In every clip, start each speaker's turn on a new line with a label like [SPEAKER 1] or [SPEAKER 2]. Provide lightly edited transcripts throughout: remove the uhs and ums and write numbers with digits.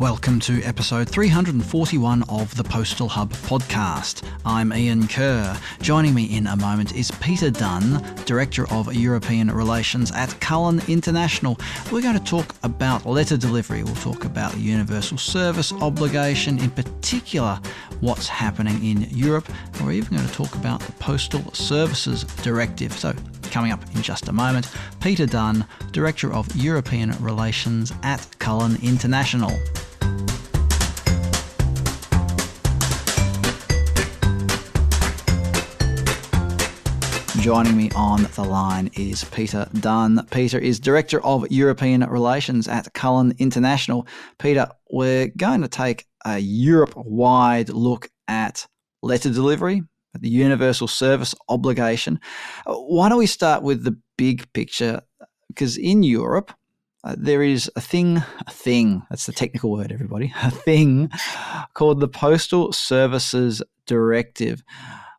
[SPEAKER 1] Welcome to episode 341 of the Postal Hub podcast. I'm Ian Kerr. Joining me in a moment is Peter Dunn, Director of European Relations at Cullen International. We're going to talk about letter delivery. We'll talk about the universal service obligation, in particular what's happening in Europe. We're even going to talk about the Postal Services Directive. So, coming up in just a moment, Peter Dunn, Director of European Relations at Cullen International. Joining me on the line is Peter Dunn. Peter is Director of European Relations at Cullen International. Peter, we're going to take a Europe-wide look at letter delivery, at the universal service obligation. Why don't we start with the big picture? Because in Europe, there is a thing, that's the technical word, everybody, a thing called the Postal Services Directive.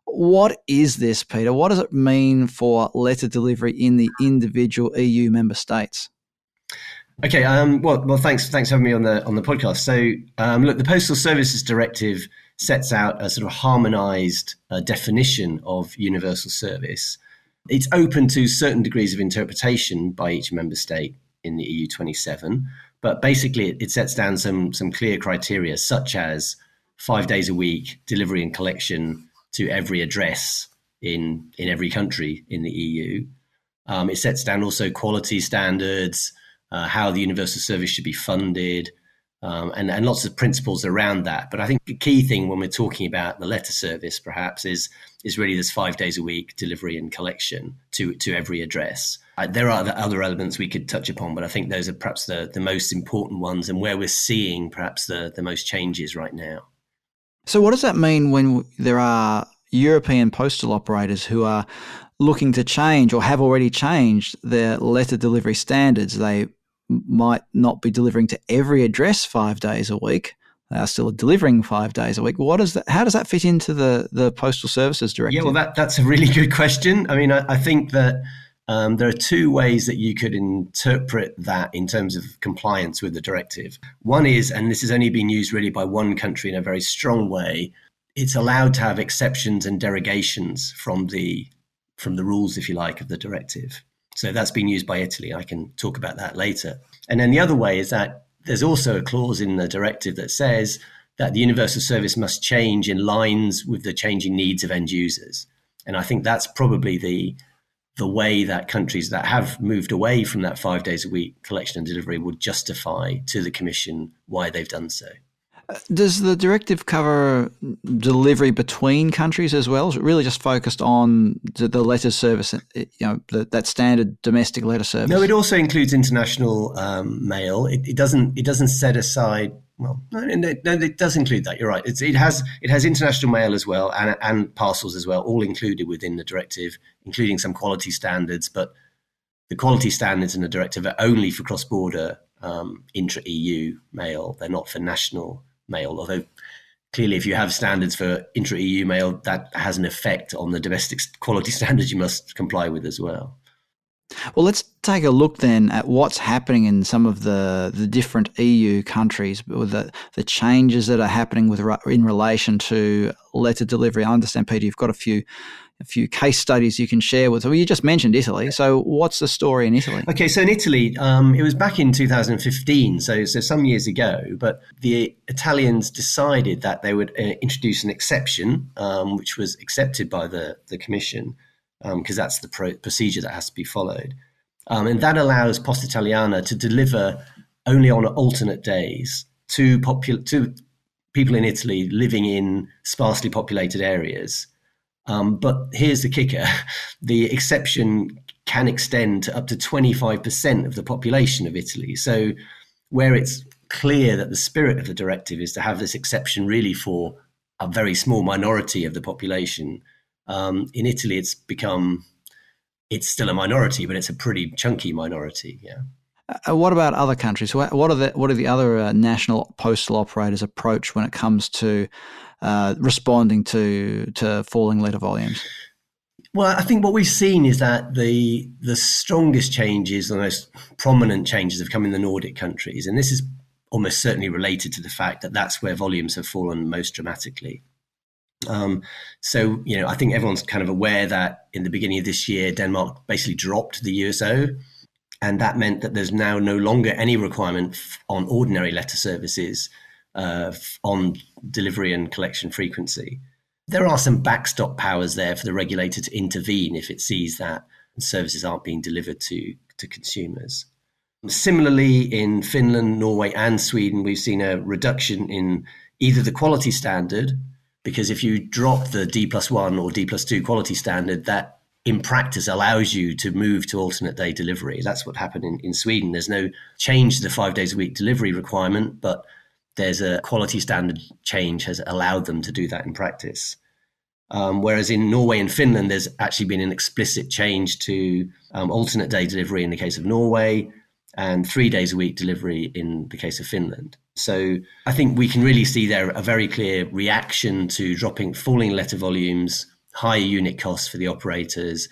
[SPEAKER 1] What is this, Peter? What does it mean for letter delivery in the individual EU member states?
[SPEAKER 2] Okay. Well, thanks for having me on the podcast. So, look, the Postal Services Directive sets out a sort of harmonised definition of universal service. It's open to certain degrees of interpretation by each member state in the EU 27, but basically it sets down some clear criteria, such as 5 days a week delivery and collection to every address in every country in the EU. It sets down also quality standards, how the universal service should be funded, and lots of principles around that. But I think the key thing when we're talking about the letter service, perhaps, is really this 5 days a week delivery and collection to every address. There are other elements we could touch upon, but I think those are perhaps the most important ones and where we're seeing perhaps the most changes right now.
[SPEAKER 1] So what does that mean when there are European postal operators who are looking to change or have already changed their letter delivery standards? They might not be delivering to every address 5 days a week. They are still delivering 5 days a week. How does that fit into the Postal Services Directive?
[SPEAKER 2] Yeah, well, that's a really good question. I mean, I think that there are two ways that you could interpret that in terms of compliance with the directive. One is, and this has only been used really by one country in a very strong way, it's allowed to have exceptions and derogations from the rules, if you like, of the directive. So that's been used by Italy. I can talk about that later. And then the other way is that there's also a clause in the directive that says that the universal service must change in lines with the changing needs of end users. And I think that's probably the way that countries that have moved away from that 5 days a week collection and delivery would justify to the Commission why they've done so.
[SPEAKER 1] Does the directive cover delivery between countries as well? Is it really just focused on the letter service, that standard domestic letter service?
[SPEAKER 2] No, it also includes international mail. It doesn't set aside. Well, no, it does include that. You're right. It has international mail as well and parcels as well, all included within the directive, including some quality standards. But the quality standards in the directive are only for cross-border intra-EU mail. They're not for national mail. Although clearly, if you have standards for intra-EU mail, that has an effect on the domestic quality standards you must comply with as well.
[SPEAKER 1] Well, let's take a look then at what's happening in some of the different EU countries with the changes that are happening in relation to letter delivery. I understand, Peter, you've got a few case studies you can share with us. Well, you just mentioned Italy. So what's the story in Italy?
[SPEAKER 2] Okay, so in Italy, it was back in 2015, so some years ago, but the Italians decided that they would introduce an exception, which was accepted by the Commission, because that's the procedure that has to be followed. And that allows Poste Italiane to deliver only on alternate days to people in Italy living in sparsely populated areas. But here's the kicker. The exception can extend to up to 25% of the population of Italy. So where it's clear that the spirit of the directive is to have this exception really for a very small minority of the population, in Italy it's still a minority, but it's a pretty chunky minority. Yeah.
[SPEAKER 1] What about other countries? What are the other national postal operators' approach when it comes to responding to falling letter volumes?
[SPEAKER 2] Well, I think what we've seen is that the strongest changes, the most prominent changes have come in the Nordic countries. And this is almost certainly related to the fact that that's where volumes have fallen most dramatically. So, I think everyone's kind of aware that in the beginning of this year, Denmark basically dropped the USO, and that meant that there's now no longer any requirement on ordinary letter services on delivery and collection frequency. There are some backstop powers there for the regulator to intervene if it sees that services aren't being delivered to consumers. Similarly, in Finland, Norway, and Sweden, we've seen a reduction in either the quality standard, because if you drop the D+1 or D+2 quality standard, that in practice allows you to move to alternate day delivery. That's what happened in Sweden. There's no change to the 5 days a week delivery requirement, but there's a quality standard change has allowed them to do that in practice. Whereas in Norway and Finland, there's actually been an explicit change to alternate day delivery in the case of Norway and 3 days a week delivery in the case of Finland. So I think we can really see there a very clear reaction to falling letter volumes, higher unit costs for the operators,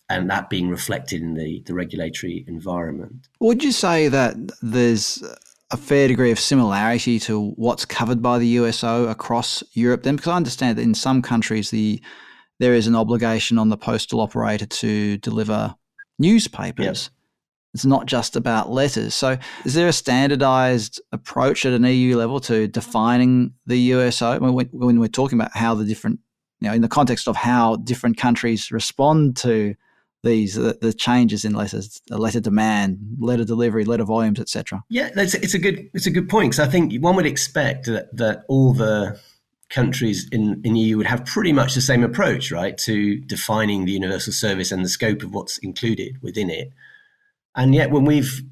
[SPEAKER 2] and that being reflected in the regulatory environment.
[SPEAKER 1] Would you say that there's a fair degree of similarity to what's covered by the USO across Europe then? Because I understand that in some countries there is an obligation on the postal operator to deliver newspapers. Yep. It's not just about letters. So is there a standardised approach at an EU level to defining the USO? When we're talking about how the different, in the context of how different countries respond to the changes in letters, letter demand, letter delivery, letter volumes, etc.
[SPEAKER 2] Yeah, it's a good point, because I think one would expect that all the countries in EU would have pretty much the same approach, right, to defining the universal service and the scope of what's included within it. And yet when this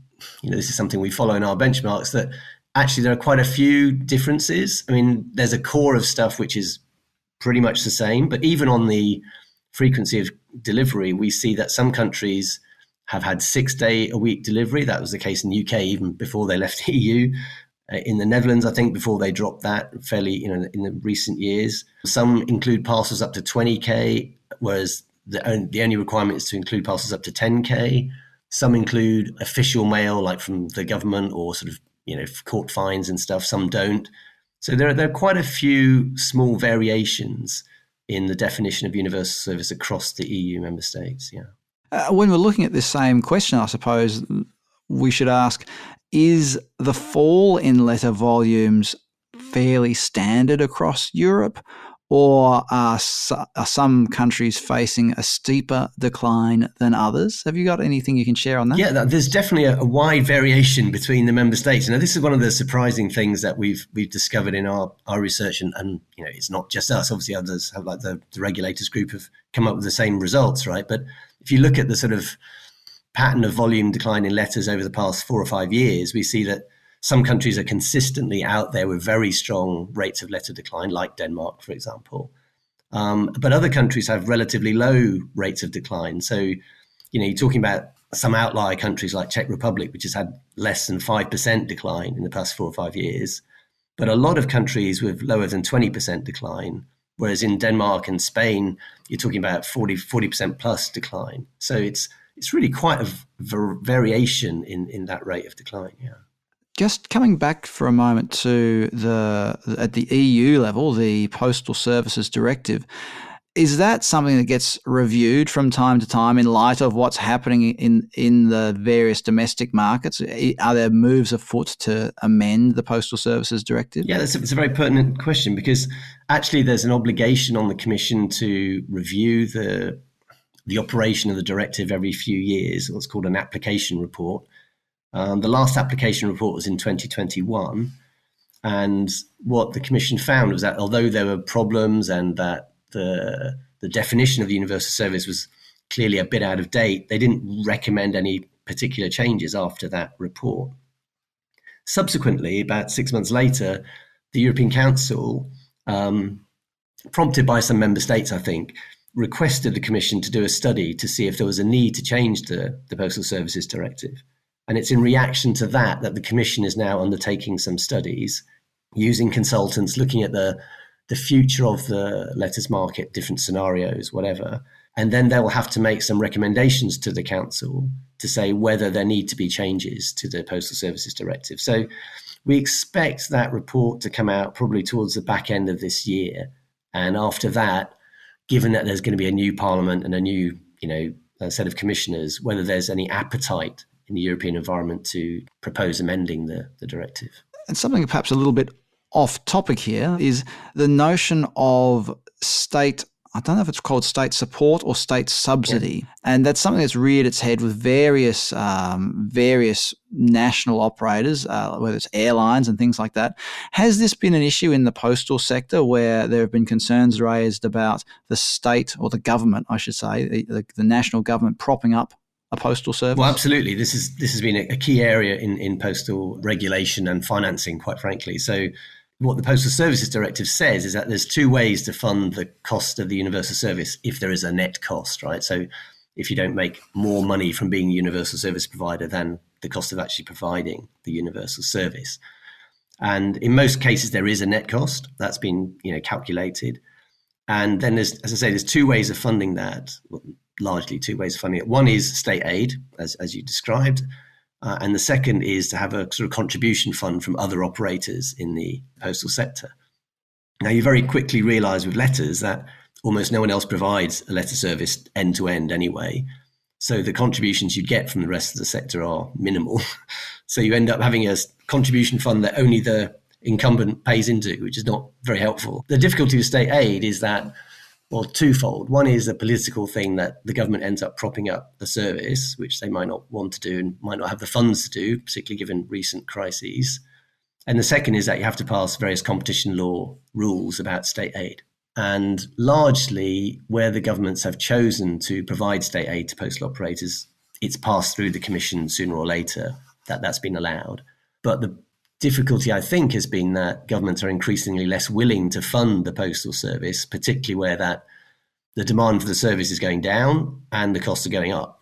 [SPEAKER 2] is something we follow in our benchmarks, that actually there are quite a few differences. I mean, there's a core of stuff which is pretty much the same, but even on the frequency of delivery, we see that some countries have had 6 day a week delivery. That was the case in the UK even before they left the EU. In the Netherlands, I think before they dropped that fairly, in the recent years. Some include parcels up to 20k, whereas the only requirement is to include parcels up to 10k. Some include official mail, like from the government, or sort of, court fines and stuff. Some don't. So there are quite a few small variations in the definition of universal service across the EU member states. Yeah.
[SPEAKER 1] When we're looking at this same question, I suppose we should ask, is the fall in letter volumes fairly standard across Europe, or are some countries facing a steeper decline than others? Have you got anything you can share on that?
[SPEAKER 2] Yeah, there's definitely a wide variation between the member states. This is one of the surprising things that we've discovered in our research, and it's not just us. Obviously, others have, like the regulators group, have come up with the same results, right? But if you look at the sort of pattern of volume decline in letters over the past 4 or 5 years, we see that some countries are consistently out there with very strong rates of letter decline, like Denmark, for example. But other countries have relatively low rates of decline. So, you're talking about some outlier countries like Czech Republic, which has had less than 5% decline in the past 4 or 5 years. But a lot of countries with lower than 20% decline, whereas in Denmark and Spain, you're talking about 40% plus decline. So it's really quite a variation in that rate of decline, yeah.
[SPEAKER 1] Just coming back for a moment to at the EU level, the Postal Services Directive, is that something that gets reviewed from time to time in light of what's happening in the various domestic markets? Are there moves afoot to amend the Postal Services Directive?
[SPEAKER 2] Yeah, it's a very pertinent question, because actually there's an obligation on the Commission to review the operation of the directive every few years, what's called an application report. The last application report was in 2021, and what the Commission found was that although there were problems and that the definition of the universal service was clearly a bit out of date, they didn't recommend any particular changes after that report. Subsequently, about 6 months later, the European Council, prompted by some member states, I think, requested the Commission to do a study to see if there was a need to change the Postal Services Directive. And it's in reaction to that the Commission is now undertaking some studies, using consultants, looking at the future of the letters market, different scenarios, whatever. And then they will have to make some recommendations to the Council to say whether there need to be changes to the Postal Services Directive. So We expect that report to come out probably towards the back end of this year. And after that, given that there's going to be a new parliament and a new, a set of commissioners, whether there's any appetite in the European environment to propose amending the directive.
[SPEAKER 1] And something perhaps a little bit off topic here is the notion of state, I don't know if it's called state support or state subsidy. Yeah. And that's something that's reared its head with various national operators, whether it's airlines and things like that. Has this been an issue in the postal sector where there have been concerns raised about the state, or the government, I should say, the national government propping up a postal service?
[SPEAKER 2] Well, absolutely. This has been a key area in postal regulation and financing, quite frankly. So what the Postal Services Directive says is that there's two ways to fund the cost of the universal service if there is a net cost, right? So if you don't make more money from being a universal service provider than the cost of actually providing the universal service. And in most cases, there is a net cost that's been calculated. And then there's two ways of funding that, largely two ways of funding it. One is state aid, as you described. And the second is to have a sort of contribution fund from other operators in the postal sector. Now, you very quickly realize with letters that almost no one else provides a letter service end to end anyway. So the contributions you get from the rest of the sector are minimal. So you end up having a contribution fund that only the incumbent pays into, which is not very helpful. The difficulty with state aid is that, well, twofold. One is a political thing that the government ends up propping up the service, which they might not want to do and might not have the funds to do, particularly given recent crises. And the second is that you have to pass various competition law rules about state aid. And largely, where the governments have chosen to provide state aid to postal operators, it's passed through the Commission sooner or later that's been allowed. But the difficulty, I think, has been that governments are increasingly less willing to fund the postal service, particularly where the demand for the service is going down and the costs are going up.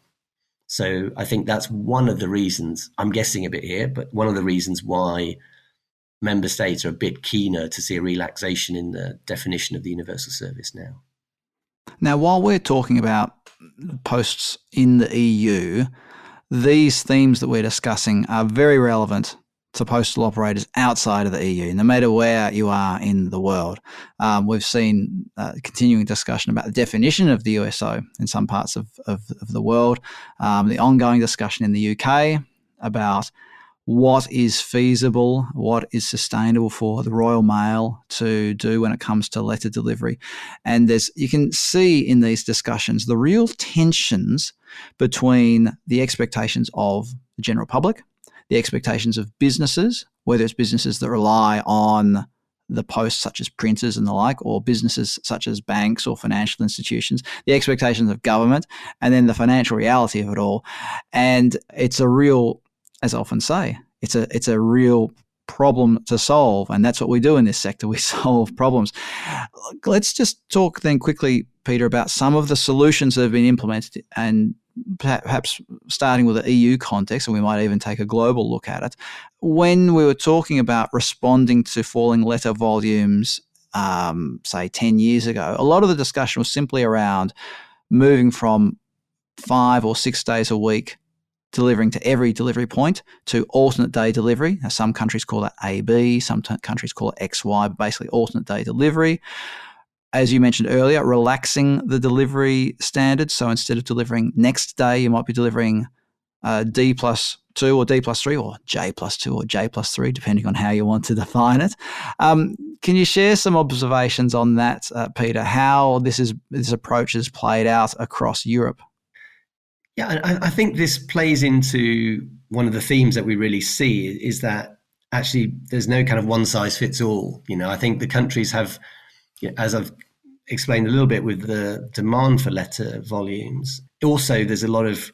[SPEAKER 2] So I think that's one of the reasons, I'm guessing a bit here, but one of the reasons why member states are a bit keener to see a relaxation in the definition of the universal service now.
[SPEAKER 1] Now, while we're talking about posts in the EU, these themes that we're discussing are very relevant to postal operators outside of the EU, no matter where you are in the world. We've seen continuing discussion about the definition of the USO in some parts of the world, the ongoing discussion in the UK about what is feasible, what is sustainable for the Royal Mail to do when it comes to letter delivery. And you can see in these discussions the real tensions between the expectations of the general public, the expectations of businesses, whether it's businesses that rely on the post, such as printers and the like, or businesses such as banks or financial institutions, the expectations of government, and then the financial reality of it all. And it's a real, as I often say, it's a real problem to solve, and that's what we do in this sector. We solve problems. Let's just talk then quickly, Peter, about some of the solutions that have been implemented, and perhaps starting with the EU context, and we might even take a global look at it. When we were talking about responding to falling letter volumes, say 10 years ago, a lot of the discussion was simply around moving from 5 or 6 days a week delivering to every delivery point to alternate day delivery. Now, some countries call that AB, some countries call it XY, but basically alternate day delivery. As you mentioned earlier, relaxing the delivery standards. So instead of delivering next day, you might be delivering D+2 or D+3 or J+2 or J+3, depending on how you want to define it. Can you share some observations on that, Peter, how this approach has played out across Europe?
[SPEAKER 2] Yeah, I think this plays into one of the themes that we really see is that actually there's no kind of one size fits all. I think the countries have, as I've explained a little bit with the demand for letter volumes, also there's a lot of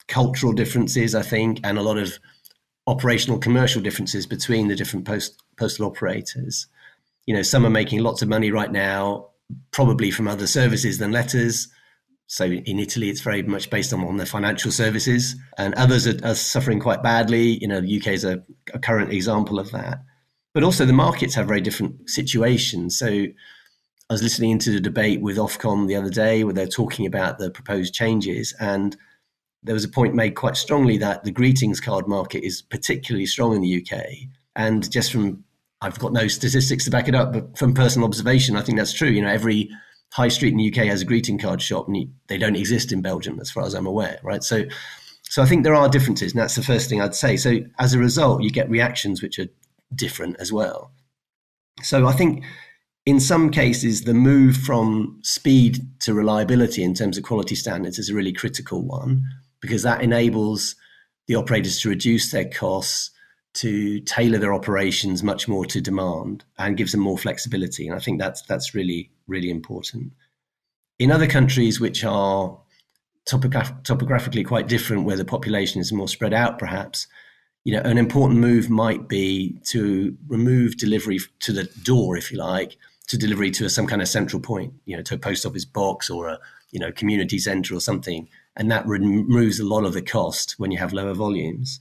[SPEAKER 2] cultural differences, I think, and a lot of operational commercial differences between the different postal operators. Some are making lots of money right now, probably from other services than letters. So in Italy, it's very much based on their financial services, and others are suffering quite badly. The UK is a current example of that. But also the markets have very different situations. So I was listening into the debate with Ofcom the other day where they're talking about the proposed changes, and there was a point made quite strongly that the greetings card market is particularly strong in the UK, And just from, I've got no statistics to back it up, but from personal observation, I think that's true. Every high street in the UK has a greeting card shop, and they don't exist in Belgium, as far as I'm aware, right? So I think there are differences, and that's the first thing I'd say. So as a result, you get reactions which are different as well. So I think in some cases, the move from speed to reliability in terms of quality standards is a really critical one, because that enables the operators to reduce their costs, to tailor their operations much more to demand, and gives them more flexibility. And I think that's really, really important. In other countries which are topographically quite different, where the population is more spread out, perhaps, an important move might be to remove delivery to the door, if you like, to delivery to some kind of central point, to a post office box or a community centre or something. And that removes a lot of the cost when you have lower volumes.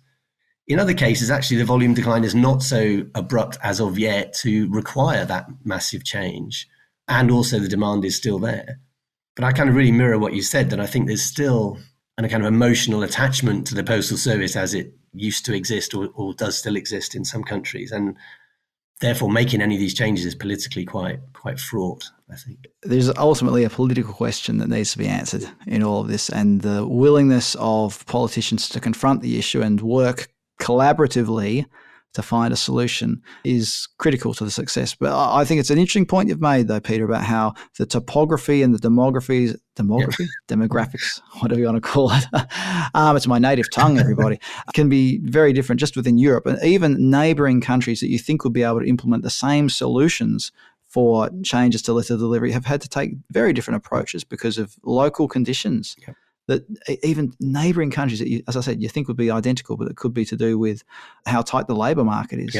[SPEAKER 2] In other cases, actually, the volume decline is not so abrupt as of yet to require that massive change. And also the demand is still there. But I kind of really mirror what you said, that I think there's still a kind of emotional attachment to the postal service as it used to exist or does still exist in some countries. And therefore, making any of these changes is politically quite fraught, I think.
[SPEAKER 1] There's ultimately a political question that needs to be answered in all of this, and the willingness of politicians to confront the issue and work collaboratively to find a solution is critical to the success. But I think it's an interesting point you've made, though, Peter, about how the topography and the demographics, whatever you want to call it, it's my native tongue, everybody, can be very different just within Europe. And even neighbouring countries that you think would be able to implement the same solutions for changes to letter delivery have had to take very different approaches because of local conditions. Yep. That even neighbouring countries that, as I said, you think would be identical, but it could be to do with how tight the labour market is,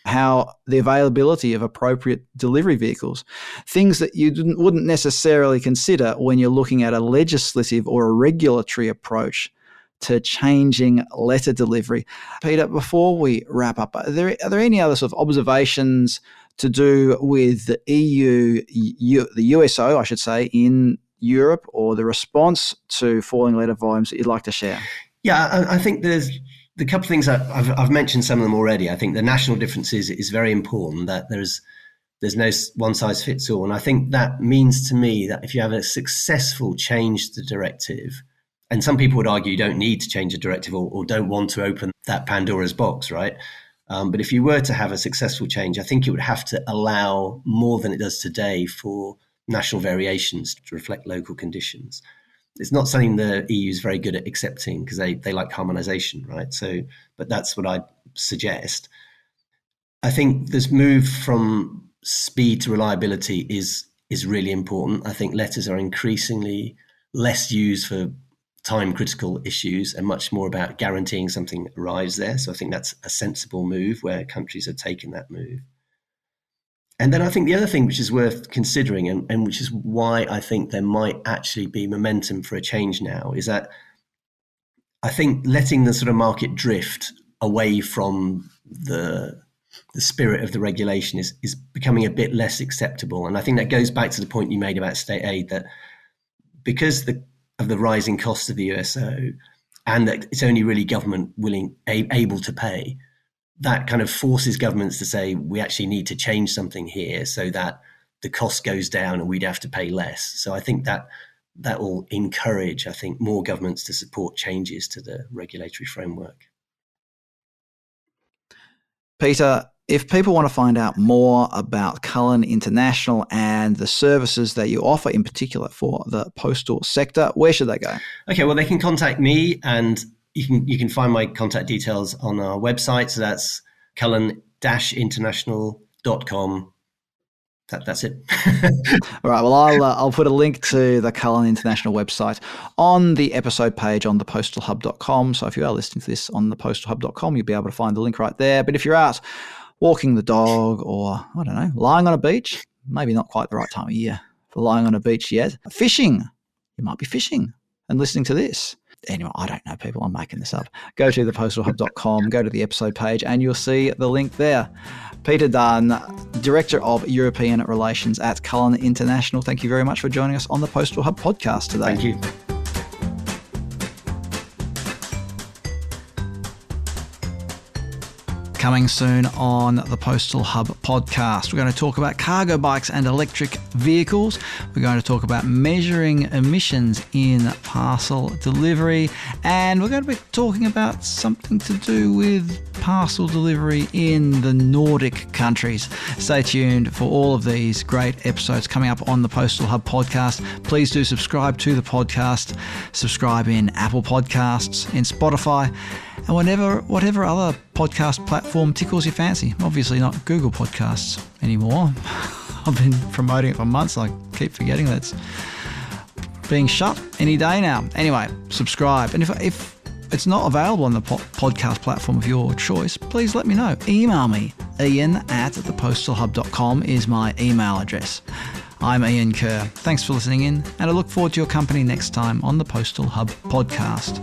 [SPEAKER 1] how the availability of appropriate delivery vehicles, things that you wouldn't necessarily consider when you're looking at a legislative or a regulatory approach to changing letter delivery. Peter, before we wrap up, are there any other sort of observations to do with the the USO, I should say, in Europe, or the response to falling letter volumes that you'd like to share?
[SPEAKER 2] Yeah, I think there's the couple of things that I've mentioned some of them already. I think the national differences is very important, that there's no one size fits all. And I think that means to me that if you have a successful change to the directive, and some people would argue you don't need to change a directive or don't want to open that Pandora's box, right? But if you were to have a successful change, I think it would have to allow more than it does today for national variations to reflect local conditions. It's not something the EU is very good at accepting because they like harmonization, right? So, but that's what I'd suggest. I think this move from speed to reliability is really important. I think letters are increasingly less used for time-critical issues and much more about guaranteeing something arrives there. So I think that's a sensible move where countries are taking that move. And then I think the other thing which is worth considering, and which is why I think there might actually be momentum for a change now, is that I think letting the sort of market drift away from the spirit of the regulation is becoming a bit less acceptable. And I think that goes back to the point you made about state aid, that because of the rising costs of the USO, and that it's only really government able to pay, that kind of forces governments to say, we actually need to change something here so that the cost goes down and we'd have to pay less. So I think that will encourage, I think, more governments to support changes to the regulatory framework.
[SPEAKER 1] Peter, if people want to find out more about Cullen International and the services that you offer in particular for the postal sector, where should they go? Okay,
[SPEAKER 2] well, they can contact me, and you can find my contact details on our website. So that's cullen-international.com. That's it.
[SPEAKER 1] All right. Well, I'll put a link to the Cullen International website on the episode page on thepostalhub.com. So if you are listening to this on thepostalhub.com, you'll be able to find the link right there. But if you're out walking the dog, or, I don't know, lying on a beach, maybe not quite the right time of year for lying on a beach yet, fishing, you might be fishing and listening to this. Anyway, I don't know, people. I'm making this up. Go to thepostalhub.com, go to the episode page, and you'll see the link there. Peter Dunn, Director of European Relations at Cullen International, thank you very much for joining us on the Postal Hub podcast today.
[SPEAKER 2] Thank you.
[SPEAKER 1] Coming soon on the Postal Hub podcast, we're going to talk about cargo bikes and electric vehicles. We're going to talk about measuring emissions in parcel delivery, and we're going to be talking about something to do with parcel delivery in the Nordic countries. Stay tuned for all of these great episodes coming up on the Postal Hub podcast. Please do subscribe to the podcast. Subscribe in Apple Podcasts, in Spotify, and whatever other podcast platform tickles your fancy. Obviously not Google Podcasts anymore. I've been promoting it for months. I keep forgetting that it's being shut any day now. Anyway, subscribe. And if it's not available on the podcast platform of your choice, please let me know. Email me. Ian@thepostalhub.com is my email address. I'm Ian Kerr. Thanks for listening in, and I look forward to your company next time on the Postal Hub podcast.